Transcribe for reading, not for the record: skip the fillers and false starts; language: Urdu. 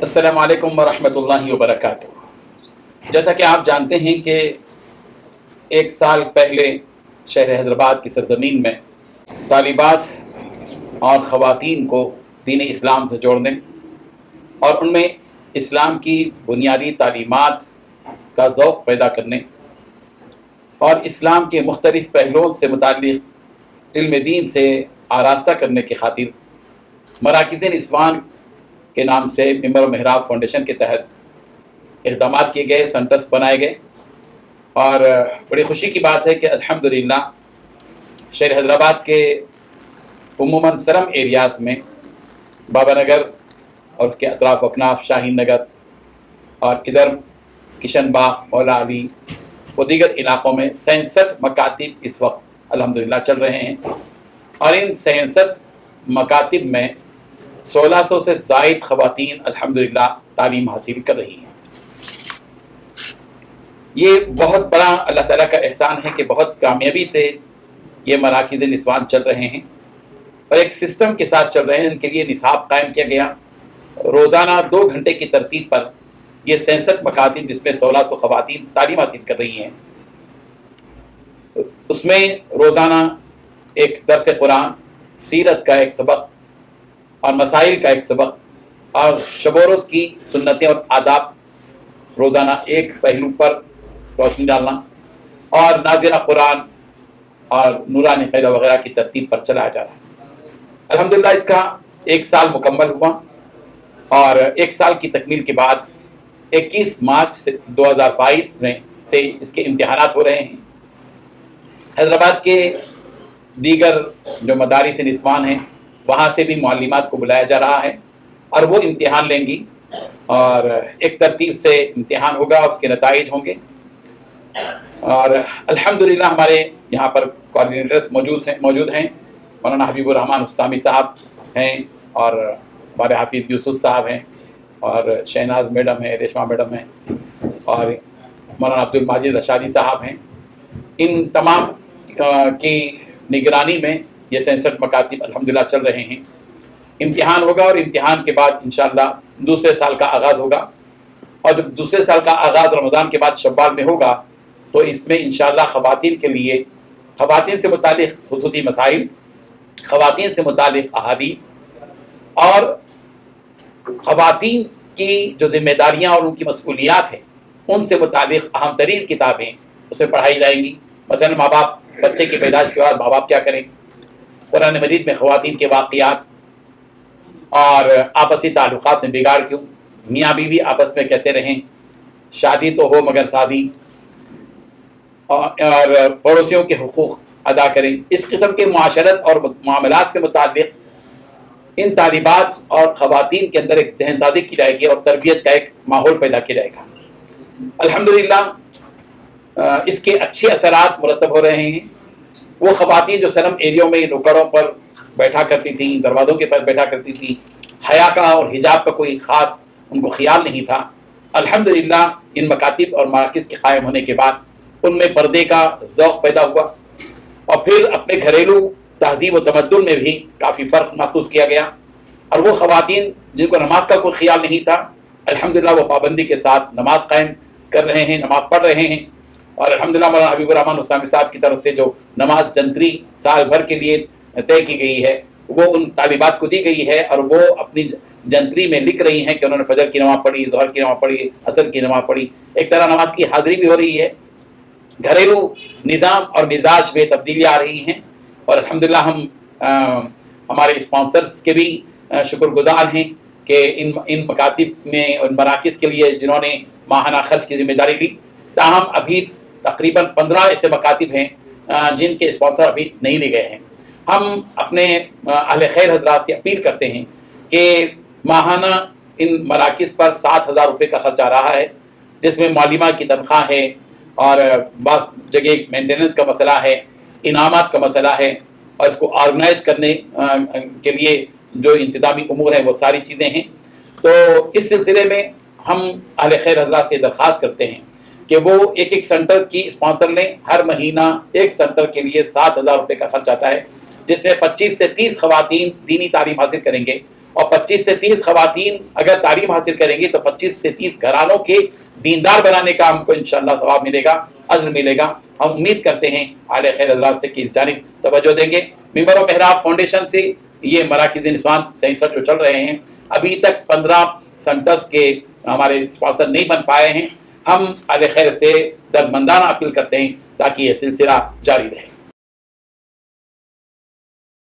السلام علیکم ورحمۃ اللہ وبرکاتہ۔ جیسا کہ آپ جانتے ہیں کہ ایک سال پہلے شہر حیدرآباد کی سرزمین میں طالبات اور خواتین کو دین اسلام سے جوڑنے اور ان میں اسلام کی بنیادی تعلیمات کا ذوق پیدا کرنے اور اسلام کے مختلف پہلوؤں سے متعلق علم دین سے آراستہ کرنے کی خاطر مراکز نسوان کے نام سے ممبر و محراب فاؤنڈیشن کے تحت اقدامات کیے گئے، سینٹرز بنائے گئے، اور بڑی خوشی کی بات ہے کہ الحمدللہ شہر حیدرآباد کے عموماً سرم ایریاز میں بابا نگر اور اس کے اطراف و اکناف، شاہین نگر اور ادھر کشن باغ، مولا علی و دیگر علاقوں میں 66 مکاتب اس وقت الحمدللہ چل رہے ہیں، اور ان 66 مکاتب میں 1600 سے زائد خواتین الحمدللہ تعلیم حاصل کر رہی ہیں۔ یہ بہت بڑا اللہ تعالیٰ کا احسان ہے کہ بہت کامیابی سے یہ مراکز نسوان چل رہے ہیں اور ایک سسٹم کے ساتھ چل رہے ہیں۔ ان کے لیے نصاب قائم کیا گیا، روزانہ 2 گھنٹے کی ترتیب پر یہ 66 مکاتب جس میں 1600 خواتین تعلیم حاصل کر رہی ہیں، اس میں روزانہ ایک درس قرآن، سیرت کا ایک سبق اور مسائل کا ایک سبق اور شب و روز کی سنتیں اور آداب، روزانہ ایک پہلو پر روشنی ڈالنا، اور نازلہ قرآن اور نورانی قاعدہ وغیرہ کی ترتیب پر چلایا جا رہا ہے۔ الحمدللہ اس کا 1 سال مکمل ہوا، اور 1 سال کی تکمیل کے بعد 21 مارچ 2022 میں سے اس کے امتحانات ہو رہے ہیں۔ حیدرآباد کے دیگر جو مدارس نسوان ہیں وہاں سے بھی معلمات کو بلایا جا رہا ہے، اور وہ امتحان لیں گی، اور ایک ترتیب سے امتحان ہوگا، اس کے نتائج ہوں گے۔ اور الحمدللہ ہمارے یہاں پر کوآرڈینیٹرز موجود ہیں، مولانا حبیب الرحمن حسامی صاحب ہیں، اور ہمارے حافظ یوسف صاحب ہیں، اور شہناز میڈم ہیں، ریشمہ میڈم ہیں، اور مولانا عبد الماجد رشادی صاحب ہیں۔ ان تمام کی نگرانی میں یہ 66 مکاتب الحمدللہ چل رہے ہیں۔ امتحان ہوگا، اور امتحان کے بعد انشاءاللہ دوسرے سال کا آغاز ہوگا، اور جب دوسرے سال کا آغاز رمضان کے بعد شوال میں ہوگا تو اس میں انشاءاللہ خواتین کے لیے خواتین سے متعلق خصوصی مسائل، خواتین سے متعلق احادیث، اور خواتین کی جو ذمہ داریاں اور ان کی مسئولیات ہیں ان سے متعلق اہم ترین کتابیں اس میں پڑھائی جائیں گی۔ مثلا ماں باپ، بچے کی پیدائش کے بعد ماں باپ کیا کریں، قرآن مجید میں خواتین کے واقعات، اور آپسی تعلقات میں بگاڑ کیوں، میاں بیوی آپس میں کیسے رہیں، شادی تو ہو مگر شادی، اور پڑوسیوں کے حقوق ادا کریں۔ اس قسم کے معاشرت اور معاملات سے متعلق ان طالبات اور خواتین کے اندر ایک ذہن سازی کی جائے گی، اور تربیت کا ایک ماحول پیدا کیا جائے گا۔ الحمدللہ اس کے اچھے اثرات مرتب ہو رہے ہیں۔ وہ خواتین جو سرم ایریوں میں نکڑوں پر بیٹھا کرتی تھیں، دروازوں کے پاس بیٹھا کرتی تھیں، حیا کا اور حجاب کا کوئی خاص ان کو خیال نہیں تھا، الحمدللہ ان مکاتب اور مراکز کے قائم ہونے کے بعد ان میں پردے کا ذوق پیدا ہوا، اور پھر اپنے گھریلو تہذیب و تمدن میں بھی کافی فرق محسوس کیا گیا، اور وہ خواتین جن کو نماز کا کوئی خیال نہیں تھا الحمدللہ وہ پابندی کے ساتھ نماز قائم کر رہے ہیں، نماز پڑھ رہے ہیں، اور الحمدللہ مولانا حبیب الرحمن حسامی صاحب کی طرف سے جو نماز جنتری سال بھر کے لیے طے کی گئی ہے وہ ان طالبات کو دی گئی ہے، اور وہ اپنی جنتری میں لکھ رہی ہیں کہ انہوں نے فجر کی نماز پڑھی، ظہر کی نماز پڑھی، عصر کی نماز پڑھی۔ ایک طرح نماز کی حاضری بھی ہو رہی ہے، گھریلو نظام اور مزاج میں تبدیلی آ رہی ہیں، اور الحمدللہ ہم ہمارے اسپانسرز کے بھی شکر گزار ہیں کہ ان مکاتب میں ان مراکز کے لیے جنہوں نے ماہانہ خرچ کی ذمہ داری لی۔ تاہم ابھی تقریباً 15 ایسے مکاتب ہیں جن کے اسپانسر ابھی نہیں لے گئے ہیں۔ ہم اپنے اہل خیر حضرات سے اپیل کرتے ہیں کہ ماہانہ ان مراکز پر 7,000 روپے کا خرچ آ رہا ہے، جس میں معلمہ کی تنخواہ ہے، اور بعض جگہ مینٹیننس کا مسئلہ ہے، انعامات کا مسئلہ ہے، اور اس کو آرگنائز کرنے کے لیے جو انتظامی امور ہیں وہ ساری چیزیں ہیں۔ تو اس سلسلے میں ہم اہل خیر حضرات سے درخواست کرتے ہیں کہ وہ ایک سینٹر کی اسپانسر لیں۔ ہر مہینہ ایک سینٹر کے لیے 7,000 روپے کا خرچ آتا ہے، جس میں 25 سے 30 خواتین دینی تعلیم حاصل کریں گے، اور 25 سے 30 خواتین اگر تعلیم حاصل کریں گی تو 25 سے 30 گھرانوں کے دیندار بنانے کا ہم کو انشاءاللہ ثواب ملے گا، اجر ملے گا۔ ہم امید کرتے ہیں اہل خیر حضرات سے کہ اس جانب توجہ دیں گے۔ ممبر و محراب فاؤنڈیشن سے یہ مراکز نسوان 66 جو چل رہے ہیں، ابھی تک 15 سینٹرز کے ہمارے اسپانسر نہیں بن پائے ہیں۔ ہم اہل خیر سے درد مندانہ اپیل کرتے ہیں تاکہ یہ سلسلہ جاری رہے۔